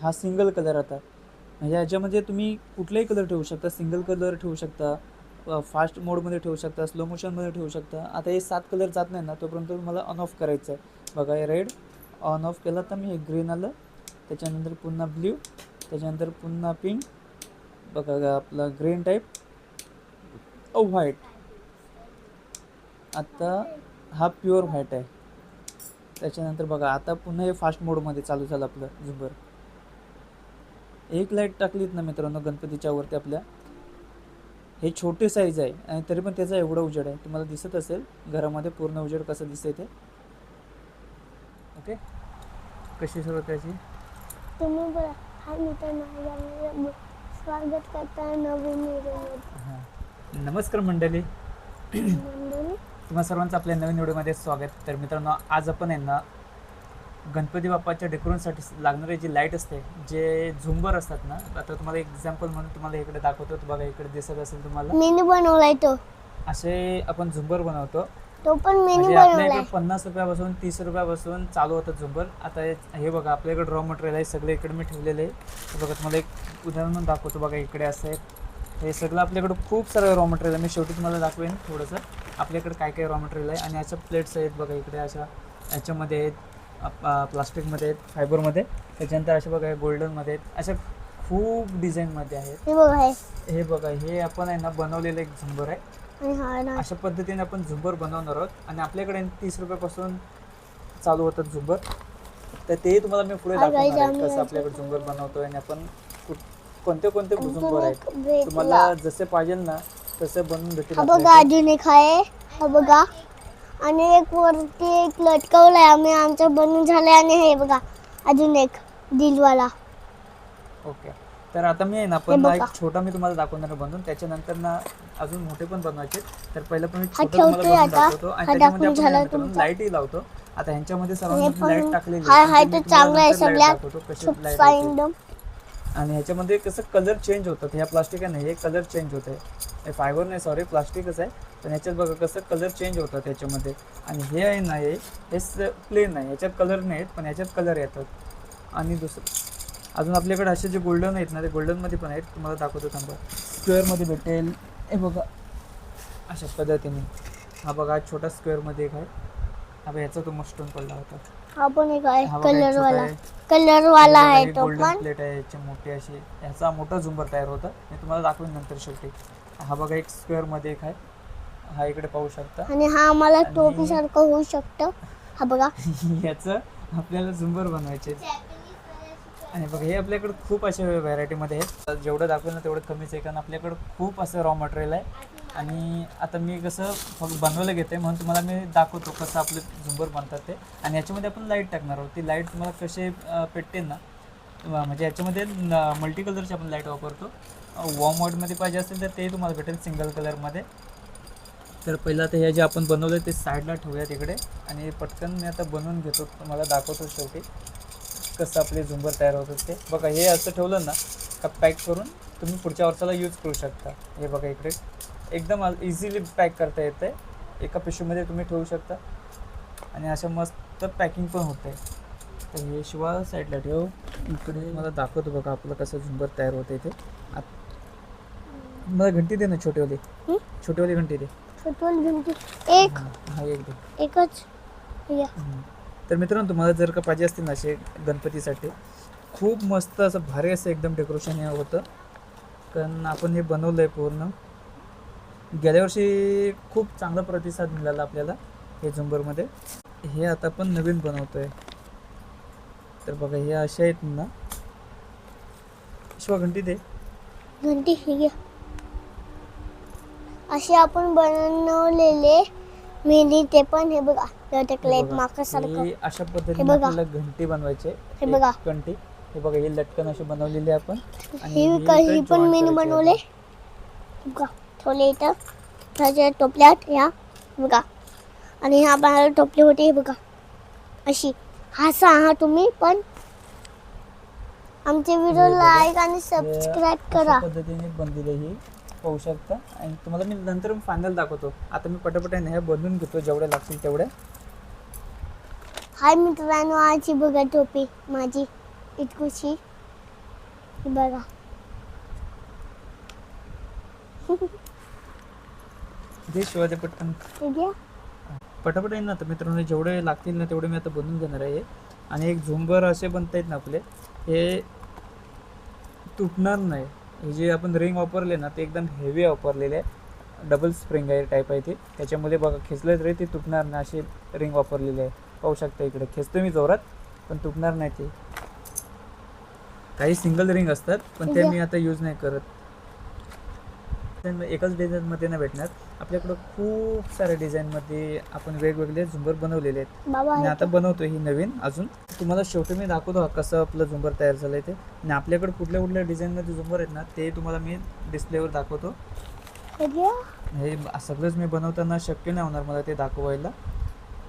हा single colour आता, म्हणजे याच्यामध्ये तुम्ही कुठलाही कलर ठेवू शकता, सिंगल कलर ठेवू शकता, फास्ट मोडमध्ये ठेवू शकता, स्लो मोशनमध्ये ठेवू शकता. आता हे 7 कलर जात नाही ना, तोपर्यंत मला ऑन ऑफ करायचं आहे. बघा हे रेड ऑन ऑफ केला तर मी हे ग्रीन आलं, त्याच्यानंतर पुन्हा ब्ल्यू, त्याच्यानंतर पुन्हा पिंक, बघा आपला ग्रीन टाईप, व्हाईट. आता हा प्युअर व्हाईट आहे. त्याच्यानंतर बघा आता पुन्हा हे फास्ट मोडमध्ये चालू झालं आपलं झुंबर. एक लाईट टाकलीत ना मित्रांनो गणपतीच्या वरती आपल्या, हे छोटे साईज आहे आणि तरी पण त्याचा एवढा उजेड आहे. तुम्हाला दिसत असेल घरामध्ये पूर्ण उजेड कसं दिसतंय ते. ओके, कशी सुरुवात करायची? तुम्ही बघा, हा मित्रांनो स्वागत करता नवीन व्हिडिओमध्ये. हां, नमस्कार मंडळी. तुम्हा सर्वांचं आपल्या नवीन व्हिडिओमध्ये स्वागत. तर मित्रांनो आज आपण आहे ना गणपती बाप्पाच्या डेकोरेशनसाठी लागणारे जी लाईट असते, जे झुंबर असतात ना, आता तुम्हाला एक्झाम्पल म्हणून तुम्हाला इकडे दाखवतो. बघा इकडे दिसत असेल तुम्हाला, मेनू बनवलाय तो असे आपण झुंबर बनवतो. तो पण मेनू म्हणजे आपल्या बनवलाय. इकडे 50 रुपयापासून 30 रुपयापासून चालू होतं झुंबर. आता हे बघा आपल्याकडे रॉ मटेरियल आहे सगळे, इकडे मी ठेवलेले आहे. बघा तुम्हाला एक उदाहरण दाखवतो. बघा इकडे असं आहे, हे सगळं आपल्याकडे खूप सारं रॉ मटेरियल आहे. मी शेवटी तुम्हाला दाखवेन थोडंसं आपल्याकडे काय काय रॉ मटेरियल आहे. आणि अशा प्लेट्स आहेत बघा इकडे, अशा याच्यामध्ये आहेत, प्लास्टिकमध्ये आहेत, फायबरमध्ये. त्याच्यानंतर अशा बघा गोल्डनमध्ये आहेत, अशा खूप डिझाईनमध्ये आहेत. हे बघा हे आपण आहे ना बनवलेलं एक झुंबर आहे. अशा पद्धतीने आपण झुंबर बनवणार आहोत. आणि आपल्याकडे 30 रुपयापासून चालू होतात झुंबर. तर ते तुम्हाला मी पुढे दाखवणार आहे कसं आपल्याकडे झुंबर बनवतोय आणि आपण कोणते कोणते झुंबर आहेत. तुम्हाला जसे पाहिजे ना तसे बनवून भेटेल. बघा अजून एक आहे, हा बघा. आणि एक वरती एक लटकवलाय आम्ही, आमचं बनवून झालंय. आणि हे बघा अजून एक दिलवाला. ओके, तर आता मी आहे ना पण एक छोटा मी तुम्हाला दाखवणार बनवून, त्याच्यानंतर ना अजून मोठे पण बनवायचे. तर पहिलं पण मी छोटं तुम्हाला बनवून दाखवतो आणि त्याच्यामध्ये आपण लाईटही लावतो. आता ह्यांच्यामध्ये सर्वांमध्ये लाईट टाकलेली आहे, तो चांगला आहे सगळ्यात कशी लाईट. आणि ह्याच्यामध्ये कसं कलर चेंज होतात. ह्या प्लास्टिक आहे ना, हे कलर चेंज होत आहे. हे फायबर नाही, सॉरी प्लास्टिकच आहे. पण ह्याच्यात बघा कसं कलर चेंज होतात ह्याच्यामध्ये. आणि हे आहे ना, हे प्लेन आहे, ह्याच्यात कलर नाही आहेत पण ह्याच्यात कलर येतात. आणि दुसरं अजून आपल्याकडे असे जे गोल्डन आहेत ना, ते गोल्डनमध्ये पण आहेत. तुम्हाला दाखवतो थांबा. स्क्वेअरमध्ये भेटेल, हे बघा अशा पद्धतीने. हा बघा छोटा स्क्वेअरमध्ये एक आहे. हा बघा ह्याचा तो मस्टोन पडला होता. हा पण एक आहे कलरवाला आहे तो गोल्डन प्लेट आहे याची मोठी अशी. ह्याचा मोठा झुंबर तयार होता, मी तुम्हाला दाखवेन नंतर शेवटी. हा बघा एक स्क्वेअरमध्ये एक आहे, हा इकडे पाहू शकता. आणि हा आम्हाला टोपी सारखं होऊ शकतं. हा बघा याचं आपल्याला झुंबर बनवायचे. आणि बघा हे आपल्याकडे खूप अशा व्हरायटीमध्ये आहेत. जेवढं दाखवेल ना तेवढं कमीच आहे, कारण आपल्याकडं खूप असं रॉ मटेरियल आहे. आणि आता मी कसं फक्त बनवायला घेते म्हणून तुम्हाला मी दाखवतो कसं आपले झुंबर बनतात ते. आणि याच्यामध्ये आपण लाईट टाकणार आहोत. ती लाईट तुम्हाला कसे पेटते ना, म्हणजे याच्यामध्ये मल्टी कलरची आपण लाईट वापरतो. वॉर्म मोडमध्ये पाहिजे असेल तर ते तुम्हाला भेटेल सिंगल कलरमध्ये. तर पहिलं आता हे जे आपण बनवलं ते साईडला ठेवूया तिकडे. आणि पटकन मी आता बनवून घेतो, तुम्हाला दाखवतो शेवटी कसं आपले झुंबर तयार होतात ते. बघा हे असं ठेवलं ना का पॅक करून तुम्ही पुढच्या वर्षाला यूज करू शकता. हे बघा इकडे एकदम इझिली पॅक करता येतं आहे. एका पिशवीमध्ये तुम्ही ठेवू शकता आणि असं मस्त पॅकिंग पण होतं आहे. तर हे शिवाय साईडला ठेव. इकडे मला दाखवतो बघा आपलं कसं झुंबर तयार होतं इथे. मला घंटी दे ना, छोटीवाली घंटी दे. एक हा एक दे. एकच. तर मित्रांनो तुम्हाला जर का पाहिजे असतील ना असे गणपतीसाठी खूप मस्त असं भारी असं एकदम डेकोरेशन हे होतं. कारण आपण हे बनवलं आहे पूर्ण. गेल्या वर्षी खूप चांगला प्रतिसाद मिळाला आपल्याला हे झुंबरमध्ये. हे आता आपण नवीन बनवतो आहे. तर बघा हे असे आहेत ना. शिवा घंटी दे. घंटी हे घ्या. असे आपण बनवलेले मेहंदी ते पण. हे बघा माकसारखं. अशा पद्धतीने आपल्याला घंटी बनवायचे. हे बघा घंटी. हे बघा हे लटकन असे बनवलेले आपण. ही पण मेनू बनवले बघा. ठेवले इथं त्याच्या टोपल्यात ह्या बघा. आणि ह्या बाहेर टोपली होती हे बघा अशी. हा तुम्ही पण आमचे व्हिडिओ लाईक आणि सबस्क्राईब करा. पद्धतीने बनलेली ही पाहू शकता. आणि तुम्हाला मी नंतर फायनल दाखवतो. आता मी पटापट हे बनवून घेतो जेवढे लागतील तेवढे. हाय मित्रांनो, आजची बघा टोपी माझी इतकुशी. हे बघा. दे शिवाय दे पटकन. हे घ्या. पटापट येईल ना. तर मित्रांनो जेवढे लागतील ना तेवढे मी आता बनवून घेणार आहे. आणि एक झुंबर असे बनता येत ना आपले, हे तुटणार नाही. हे जे आपण रिंग वापरले ना ते एकदम हेवी वापरलेले आहे. डबल स्प्रिंग आहे टाईप आहे ते. त्याच्यामध्ये बघा खेचलं तरी ते तुटणार नाही असे रिंग वापरलेले आहे. पाहू शकता इकडे खेचतो मी जोरात पण तुटणार नाही ते. काही सिंगल रिंग असतात पण ते मी आता यूज नाही करत. एकाच डिझाईनमध्ये नाही भेटणार. आपल्याकडं खूप साऱ्या डिझाईनमध्ये आपण वेगवेगळे झुंबर बनवलेले आहेत. बाबा आणि आता बनवतो ही नवीन अजून. तुम्हाला शेवटी मी दाखवतो कसं आपलं झुंबर तयार झालं आहे ते. आणि आपल्याकडे कुठल्या कुठल्या डिझाईनमध्ये झुंबर आहेत ना ते तुम्हाला मी डिस्प्लेवर दाखवतो. हे घ्या. हे सगळंच मी बनवताना शक्य नाही होणार मला ते दाखवायला.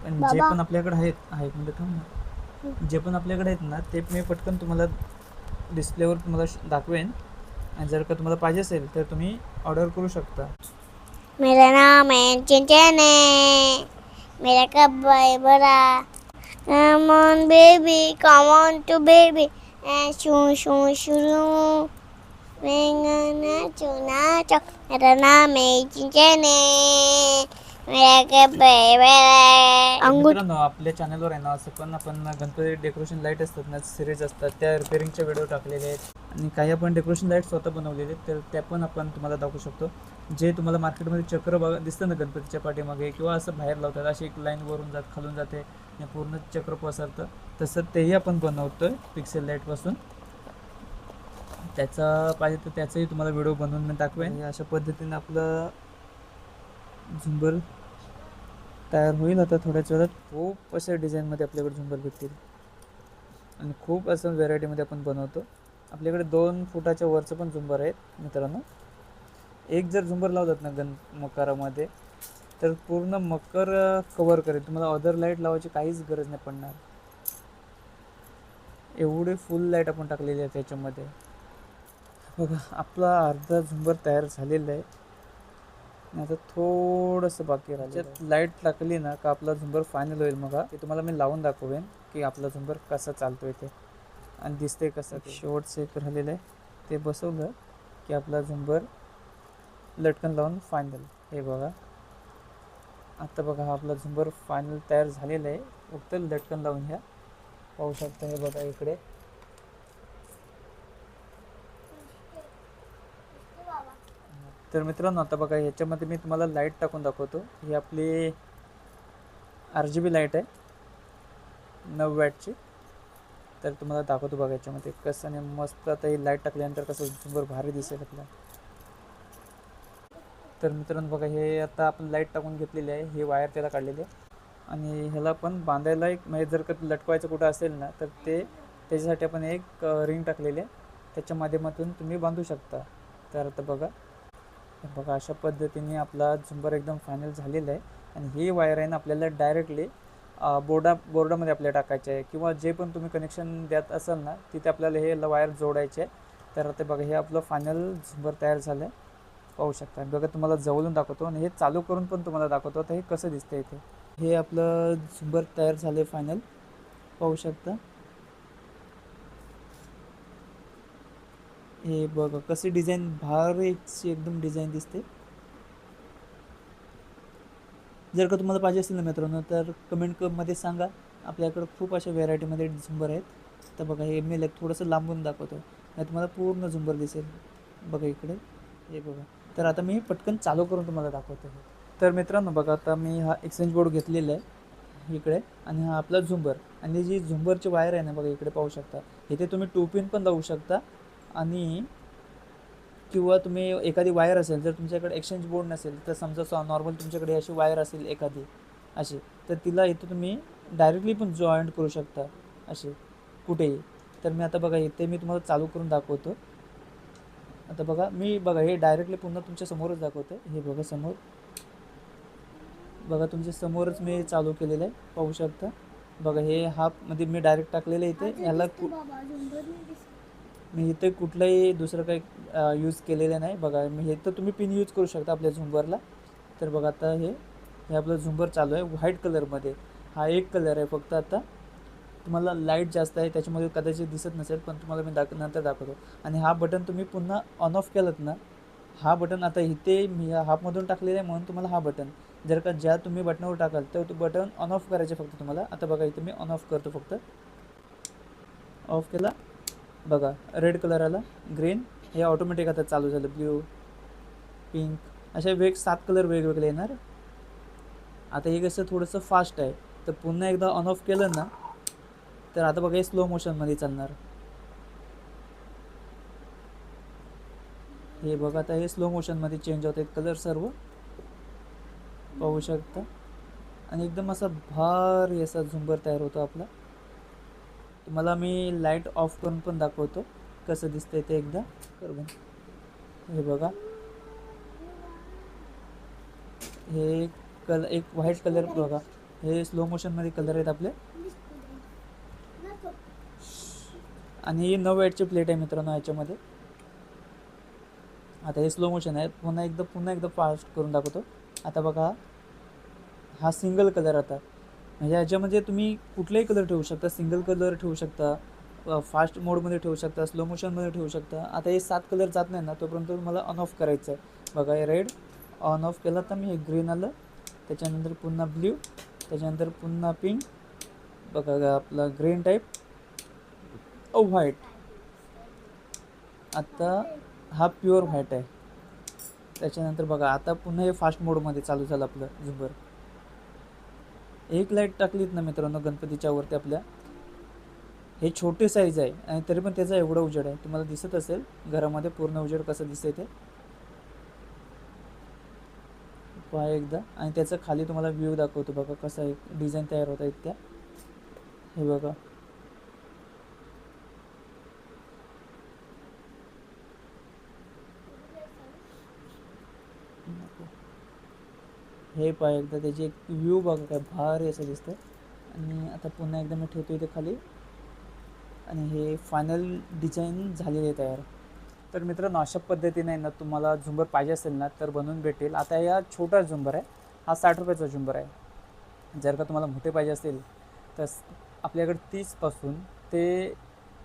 पण जे बाबा. पण आपल्याकडे आहेत म्हणजे थांब ना. जे पण आपल्याकडे आहेत ना ते मी पटकन तुम्हाला डिस्प्लेवर तुम्हाला दाखवेन. आणि जर का तुम्हाला पाहिजे असेल तर तुम्ही ऑर्डर करू शकता. मेरा नाम है चिंचने, मेरा कब है बड़ा. Come on baby, come on to baby, and shoo shoo shoo. Nacho nacho, मेरा नाम है चिंचने, मेरा कब है बड़ा. मित्रांनो आपल्या चॅनलवर आहे ना असं पण आपण गणपती डेकोरेशन लाईट असतात ना सिरीज असतात त्या रिपेअरिंगच्या व्हिडिओ टाकलेले आहेत. आणि काही आपण डेकोरेशन लाईट स्वतः बनवलेले आहेत तर त्या पण आपण तुम्हाला दाखवू शकतो. जे तुम्हाला मार्केटमध्ये चक्र बघा दिसतं ना गणपतीच्या पाठीमागे किंवा असं बाहेर लावतात अशी एक लाईन वरून जात खालून जाते आणि पूर्ण चक्र पसरतं तसं तेही आपण बनवतोय पिक्सेल लाईटपासून. त्याचा पाहिजे तर त्याचाही तुम्हाला व्हिडिओ बनवून मी दाखवेन. अशा पद्धतीने आपलं झुंबर तयार होईल. आता थोड्याच वेळात खूप अशा डिझाईनमध्ये आपल्याकडे झुंबर भेटतील आणि खूप असं व्हेरायटीमध्ये आपण बनवतो. आपल्याकडे 2 फुटाच्या वरचं पण झुंबर आहेत मित्रांनो. एक जर झुंबर लावतात ना मकरामध्ये तर पूर्ण मकर कवर करेल. तुम्हाला अदर लाईट लावायची काहीच गरज नाही पडणार. एवढी फुल लाईट आपण टाकलेली आहे त्याच्यामध्ये. बघा आपला अर्धा झुंबर तयार झालेला आहे. आता थोडंसं बाकी राहिलं. लाईट टाकली ना का आपला झुंबर फायनल होईल. मग ते तुम्हाला मी लावून दाखवेन की आपला झुंबर कसा चालतोय ते आणि दिसते कसं. शेवटचं एक राहिलेलं आहे ते बसवलं की आपला झुंबर लटकन लावून फायनल. हे बघा आता बघा हा आपला झुंबर फायनल तयार झालेला आहे. फक्त लटकन लावून घ्या. पाहू शकता हे बघा इकडे. तर मित्रांनो आता बघा ह्याच्यामध्ये मी तुम्हाला लाईट टाकून दाखवतो. ही आपली RGB लाईट आहे 9 वॅटची. तर तुम्हाला दाखवतो बघा याच्यामध्ये कसं आणि मस्त. आता ही लाईट टाकल्यानंतर कसं झुंबर भारी दिसेल आपला. तर मित्रांनो बघा हे आता आपण लाईट टाकून घेतलेली आहे. ही वायर त्याला काढलेली आहे आणि ह्याला पण बांधायला एक म्हणजे जर का लटकवायचं कुठं असेल ना तर ते त्याच्यासाठी आपण एक रिंग टाकलेली आहे. त्याच्या माध्यमातून तुम्ही बांधू शकता. तर आता बघा अशा पद्धतीने आपला झुंबर एकदम फायनल झालेला आहे. आणि ही वायर आहे ना आपल्याला डायरेक्टली बोर्डामध्ये आपल्याला टाकायचे आहे किंवा जे पण तुम्ही कनेक्शन द्यात असाल ना तिथे आपल्याला हे वायर जोडायचे आहे. तर आता बघा हे आपलं फायनल झुंबर तयार झालं आहे. पाहू शकता. बघा तुम्हाला जवळून दाखवतो आणि हे चालू करून पण तुम्हाला दाखवतो. आता हे कसं दिसतं इथे. हे आपलं झुंबर तयार झालं आहे फायनल. पाहू शकता. हे बघा कशी डिझाईन भारीची एकदम डिझाईन दिसते. जर का तुम्हाला पाहिजे असेल ना मित्रांनो तर कमेंटमध्ये सांगा. आपल्याकडं खूप अशा व्हेरायटीमध्ये झुंबर आहेत. तर बघा हे मी थोडंसं लांबून दाखवतो नाही तुम्हाला पूर्ण झुंबर दिसेल. बघा इकडे हे बघा. तर आता मी पटकन चालू करून तुम्हाला दाखवतो. तर मित्रांनो बघा आता मी हा एक्सचेंज बोर्ड घेतलेला आहे इकडे आणि हा आपला झुंबर. आणि जी झुंबरची वायर आहे ना बघा इकडे पाहू शकता. इथे तुम्ही 2 पिन पण लावू शकता आणि किंवा तुम्ही एखादी वायर असेल जर तुमच्याकडे एक्सचेंज बोर्ड नसेल तर समजा नॉर्मल तुमच्याकडे अशी वायर असेल एखादी अशी तर तिला इथे तुम्ही डायरेक्टली पण जॉईंट करू शकता असे कुठेही. तर मी आता बघा इथे मी तुम्हाला चालू करून दाखवतो. आता बघा मी बघा हे डायरेक्टली पुन्हा तुमच्या समोरच दाखवतो. हे बघा समोर बघा तुमच्या समोरच मी चालू केलेलं आहे. पाहू शकता. बघा हे हाफमध्ये मी डायरेक्ट टाकलेलं आहे इथे. ह्याला मी इथे कुठलंही दुसरं काही यूज केलेलं नाही. बघा मी हे तर तुम्ही पिन यूज करू शकता आपल्या झुंबरला. तर बघा आता हे आपलं झुंबर चालू आहे व्हाईट कलरमध्ये. हा एक कलर आहे फक्त आता तुम्हाला लाईट जास्त आहे त्याच्यामध्ये कदाचित दिसत नसेल, पण तुम्हाला मी नंतर दाखवतो. आणि हा बटन तुम्ही पुन्हा ऑन ऑफ केलं ना, हा बटन आता इथे मी हाफमधून टाकलेला आहे म्हणून तुम्हाला हा बटन, जर का ज्या तुम्ही बटनावर टाकाल तर तो बटन ऑन ऑफ करायचे फक्त तुम्हाला. आता बघा इथे मी ऑन ऑफ करतो, फक्त ऑफ केला बघा, रेड कलर आला, ग्रीन, हे ऑटोमॅटिक आता चालू झालं, ब्ल्यू, पिंक, असे 7 कलर वेगवेगळे येणार. आता हे कसं थोडंसं फास्ट आहे, तर पुन्हा एकदा ऑन ऑफ केलं ना तर आता बघा हे स्लो मोशनमध्ये चालणार. हे बघा आता हे स्लो मोशनमध्ये चेंज होत आहेत कलर सर्व, पाहू शकता. आणि एकदम असा भारी असा झुंबर तयार होतो आपला. तुम्हाला मी लाईट ऑफ करून पण दाखवतो कसं दिसतंय ते एकदा करून. हे बघा, हे एक व्हाईट कलर बघा, हे स्लो मोशनमध्ये कलर आहेत आपले. आणि ही 9 वॅटची प्लेट आहे मित्रांनो याच्यामध्ये. आता हे स्लो मोशन आहे, पुन्हा एकदा फास्ट करून दाखवतो. आता बघा हा सिंगल कलर, आता म्हणजे याच्यामध्ये तुम्ही कुठलाही कलर ठेवू शकता, सिंगल कलर ठेवू शकता, फास्ट मोडमध्ये ठेवू शकता, स्लो मोशनमध्ये ठेवू शकता. आता हे 7 कलर जात नाही ना तोपर्यंत मला ऑन ऑफ करायचं आहे. बघा हे रेड ऑन ऑफ केला तर मी हे ग्रीन आलं, त्याच्यानंतर पुन्हा ब्ल्यू, त्याच्यानंतर पुन्हा पिंक, बघा आपला ग्रीन टाईप, व्हाईट. आता हा प्युअर व्हाईट आहे. त्याच्यानंतर बघा आता पुन्हा हे फास्ट मोडमध्ये चालू झालं आपलं झुंबर. एक लाईट टाकलीत ना मित्रांनो गणपतीच्या वरती आपल्या, हे छोटे साईज आहे आणि तरी पण त्याचा एवढा उजेड आहे, तुम्हाला दिसत असेल घरामध्ये पूर्ण उजेड कसं दिसतंय ते पहा एकदा. आणि त्याचं खाली तुम्हाला व्ह्यू दाखवतो बघा कसं आहे, डिझाईन तयार होत आहेत त्या. हे बघा, हे पहा एकदा त्याची एक व्ह्यू बघा काय भारी असं दिसतं. आणि आता पुन्हा एकदा मी ठेवतो इथे खाली, आणि हे फायनल डिझाईन झालेली आहे तयार. तर मित्रांनो अशा पद्धतीने ना तुम्हाला झुंबर पाहिजे असेल ना तर बनवून भेटेल. आता या छोटा झुंबर आहे, हा 60 रुपयाचा झुंबर आहे. जर का तुम्हाला मोठे पाहिजे असेल तर आपल्याकडे 30पासून ते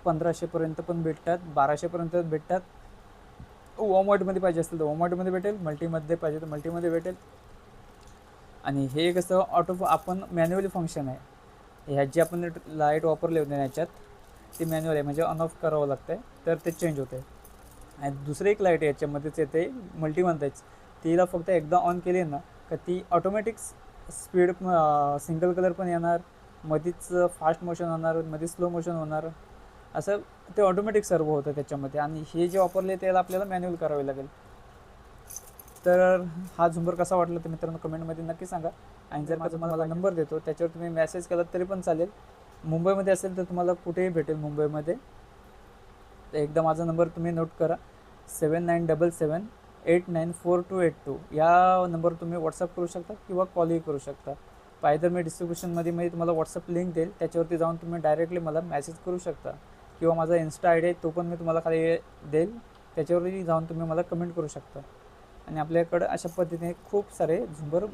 1500पर्यंत पण भेटतात, 1200पर्यंत भेटतात. वॉमार्टमध्ये पाहिजे असेल तर वॉमार्टमध्ये भेटेल, मल्टीमध्ये पाहिजे तर मल्टीमध्ये भेटेल. आणि हे कसं आपण मॅन्युअली फंक्शन आहे, ह्यात जी आपण लाईट वापरले होते याच्यात ते मॅन्युअल आहे, म्हणजे ऑन ऑफ करावं लागतं आहे तर ते चेंज होते. आणि दुसरी एक लाईट याच्यामध्येच येते मल्टीमध्येच, तिला फक्त एकदा ऑन केली ना का ती ऑटोमॅटिक स्पीड सिंगल कलर पण येणार, मध्येच फास्ट मोशन होणार, मध्ये स्लो मोशन होणार, असं ते ऑटोमॅटिक सर्व होतं त्याच्यामध्ये. आणि हे जे वापरले त्याला आपल्याला मॅन्युअल करावे लागेल. तर हा झुंबर कसा वाटला तर मित्रांनो कमेंटमध्ये नक्की सांगा. आणि जर का तुम्हाला नंबर देतो त्याच्यावर तुम्ही मेसेज केलात तरी पण चालेल. मुंबईमध्ये असेल तर तुम्हाला कुठेही भेटेल मुंबईमध्ये. तर एकदा माझा नंबर तुम्ही नोट करा, 7977894282. या नंबर तुम्ही व्हॉट्सअप करू शकता किंवा कॉलही करू शकता. पाहिजे तर मी डिस्क्रिप्शनमध्ये मी तुम्हाला व्हॉट्सअप लिंक देईल, त्याच्यावरती जाऊन तुम्ही डायरेक्टली मला मेसेज करू शकता. किंवा माझा इन्स्टा आय डी आहे तो पण मी तुम्हाला खाली देईल, त्याच्यावरही जाऊन तुम्ही मला कमेंट करू शकता. आणि आपल्याकडं अशा पद्धतीने खूप सारे झुंबर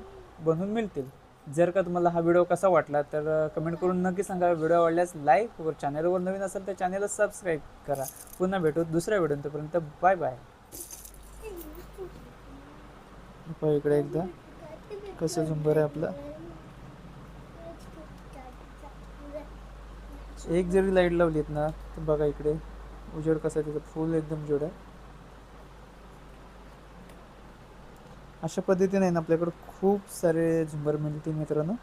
बनवून मिळतील. जर का तुम्हाला हा व्हिडिओ कसा वाटला तर कमेंट करून नक्की सांगा. व्हिडिओ आवडल्यास लाईक व चॅनलवर नवीन असेल तर चॅनलला सबस्क्राईब करा. पुन्हा भेटू दुसऱ्या व्हिडिओ, तोपर्यंत बाय बाय. इकडे एकदा कसं झुंबर आहे आपलं, एक जरी लाईट लावलीत ना तर बघा इकडे उजेड कसा आहे, तिथं फुल एकदम उजेड आहे. अशा पद्धतीने ना आपल्याकडे खूप सारे झुंबर मिळतील मित्रांनो.